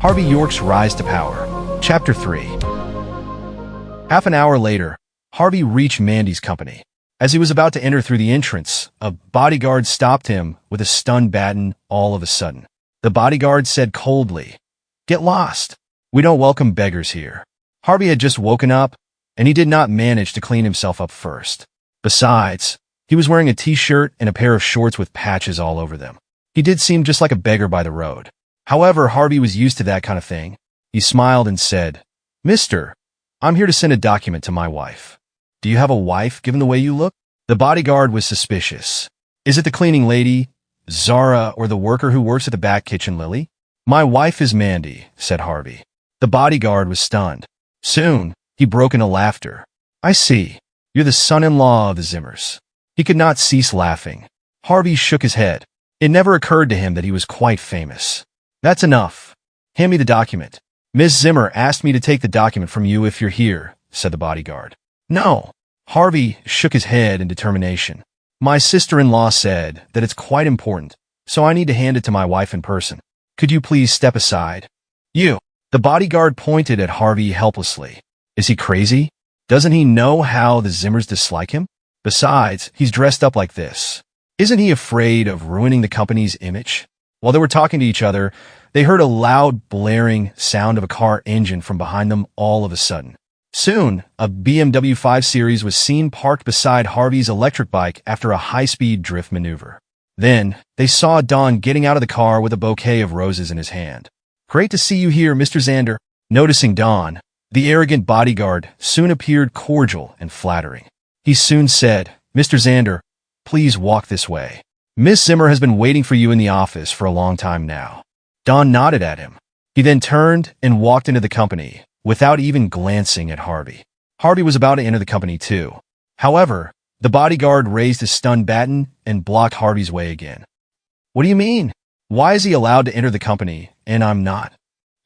Harvey York's Rise to Power. Chapter 3. Half an hour later, Harvey reached Mandy's company. As he was about to enter through the entrance, a bodyguard stopped him with a stun baton all of a sudden. The bodyguard said coldly, "Get lost. We don't welcome beggars here." Harvey had just woken up, and he did not manage to clean himself up first. Besides, he was wearing a t-shirt and a pair of shorts with patches all over them. He did seem just like a beggar by the road. However, Harvey was used to that kind of thing. He smiled and said, "Mister, I'm here to send a document to my wife." "Do you have a wife, given the way you look?" The bodyguard was suspicious. "Is it the cleaning lady, Zara, or the worker who works at the back kitchen, Lily?" "My wife is Mandy," said Harvey. The bodyguard was stunned. Soon, he broke into laughter. "I see. You're the son-in-law of the Zimmers." He could not cease laughing. Harvey shook his head. It never occurred to him that he was quite famous. "That's enough. Hand me the document." "Miss Zimmer asked me to take the document from you if you're here," said the bodyguard. "No." Harvey shook his head in determination. "My sister-in-law said that it's quite important, so I need to hand it to my wife in person. Could you please step aside?" "You." The bodyguard pointed at Harvey helplessly. "Is he crazy? Doesn't he know how the Zimmers dislike him? Besides, he's dressed up like this. Isn't he afraid of ruining the company's image?" While they were talking to each other, they heard a loud, blaring sound of a car engine from behind them all of a sudden. Soon, a BMW 5 Series was seen parked beside Harvey's electric bike after a high-speed drift maneuver. Then, they saw Don getting out of the car with a bouquet of roses in his hand. "Great to see you here, Mr. Zander." Noticing Don, the arrogant bodyguard soon appeared cordial and flattering. He soon said, "Mr. Zander, please walk this way. Miss Zimmer has been waiting for you in the office for a long time now." Don nodded at him. He then turned and walked into the company, without even glancing at Harvey. Harvey was about to enter the company too. However, the bodyguard raised his stun baton and blocked Harvey's way again. "What do you mean? Why is he allowed to enter the company, and I'm not?"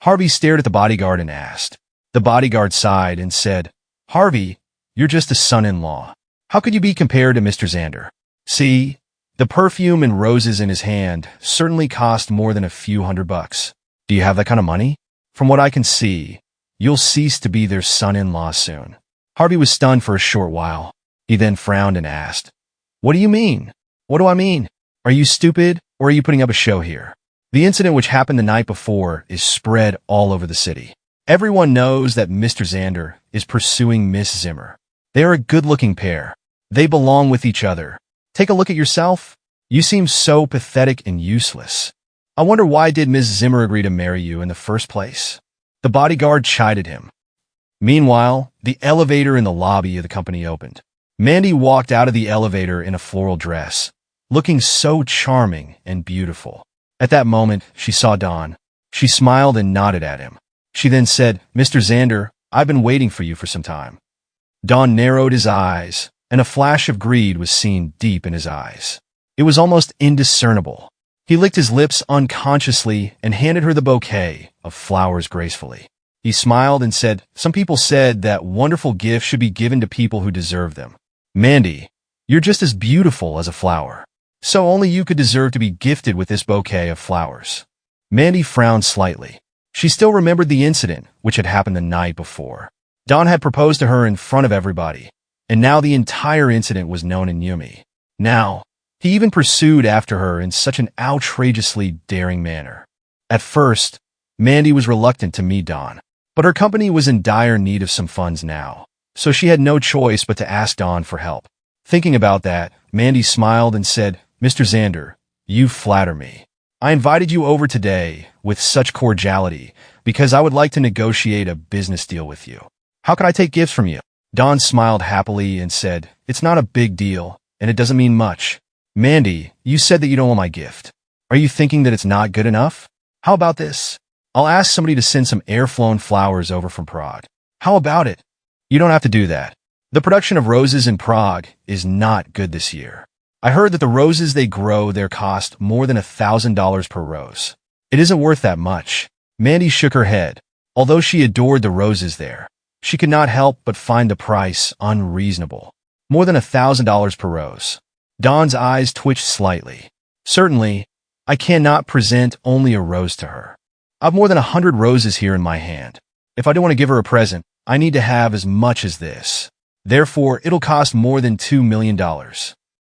Harvey stared at the bodyguard and asked. The bodyguard sighed and said, "Harvey, you're just a son-in-law. How could you be compared to Mr. Zander? See, the perfume and roses in his hand certainly cost more than a few $100. Do you have that kind of money? From what I can see, you'll cease to be their son-in-law soon." Harvey was stunned for a short while. He then frowned and asked, "What do you mean?" "What do I mean? Are you stupid, or are you putting up a show here? The incident which happened the night before is spread all over the city. Everyone knows that Mr. Zander is pursuing Miss Zimmer. They are a good-looking pair. They belong with each other. Take a look at yourself. You seem so pathetic and useless. I wonder why did Miss Zimmer agree to marry you in the first place?" The bodyguard chided him. Meanwhile, the elevator in the lobby of the company opened. Mandy walked out of the elevator in a floral dress, looking so charming and beautiful. At that moment, she saw Don. She smiled and nodded at him. She then said, "Mr. Zander, I've been waiting for you for some time." Don narrowed his eyes, and a flash of greed was seen deep in his eyes. It was almost indiscernible. He licked his lips unconsciously and handed her the bouquet of flowers gracefully. He smiled and said, "Some people said that wonderful gifts should be given to people who deserve them. Mandy, you're just as beautiful as a flower. So only you could deserve to be gifted with this bouquet of flowers." Mandy frowned slightly. She still remembered the incident which had happened the night before. Don had proposed to her in front of everybody, and now the entire incident was known in Yumi. Now, he even pursued after her in such an outrageously daring manner. At first, Mandy was reluctant to meet Don, but her company was in dire need of some funds now, so she had no choice but to ask Don for help. Thinking about that, Mandy smiled and said, "Mr. Zander, you flatter me. I invited you over today with such cordiality because I would like to negotiate a business deal with you. How can I take gifts from you?" Don smiled happily and said, "It's not a big deal, and it doesn't mean much." "Mandy, you said that you don't want my gift. Are you thinking that it's not good enough? How about this? I'll ask somebody to send some air-flown flowers over from Prague. How about it?" "You don't have to do that. The production of roses in Prague is not good this year. I heard that the roses they grow there cost more than $1,000 per rose. It isn't worth that much." Mandy shook her head. Although she adored the roses there, she could not help but find the price unreasonable. More than $1,000 per rose. Don's eyes twitched slightly. "Certainly, I cannot present only a rose to her. I've more than 100 roses here in my hand. If I do want to give her a present, I need to have as much as this. Therefore, it'll cost more than $2 million.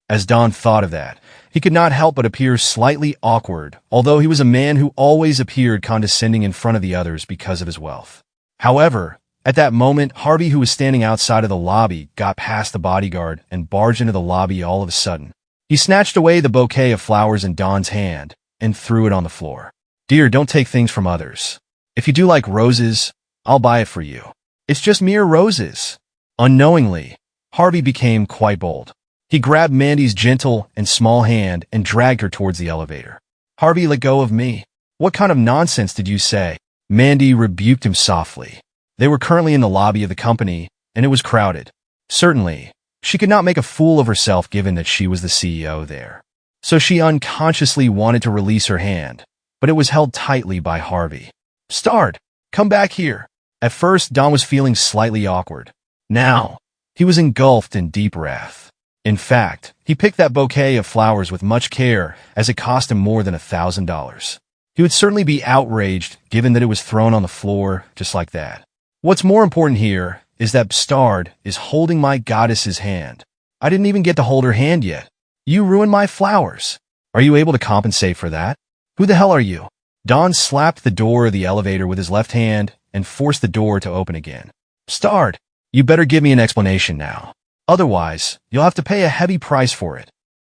As Don thought of that, he could not help but appear slightly awkward, although he was a man who always appeared condescending in front of the others because of his wealth. However, at that moment, Harvey, who was standing outside of the lobby, got past the bodyguard and barged into the lobby all of a sudden. He snatched away the bouquet of flowers in Don's hand and threw it on the floor. "Dear, don't take things from others. If you do like roses, I'll buy it for you. It's just mere roses." Unknowingly, Harvey became quite bold. He grabbed Mandy's gentle and small hand and dragged her towards the elevator. "Harvey, let go of me. What kind of nonsense did you say?" Mandy rebuked him softly. They were currently in the lobby of the company, and it was crowded. Certainly, she could not make a fool of herself given that she was the CEO there. So she unconsciously wanted to release her hand, but it was held tightly by Harvey. "Start! Come back here!" At first, Don was feeling slightly awkward. Now, he was engulfed in deep wrath. In fact, he picked that bouquet of flowers with much care, as it cost him more than $1,000. He would certainly be outraged given that it was thrown on the floor just like that. What's more important here is that Bstard is holding my goddess's hand. I didn't even get to hold her hand yet. You ruined my flowers. Are you able to compensate for that? Who the hell are you? Don slapped the door of the elevator with his left hand and forced the door to open again. "Bstard, you better give me an explanation now. Otherwise, you'll have to pay a heavy price for it."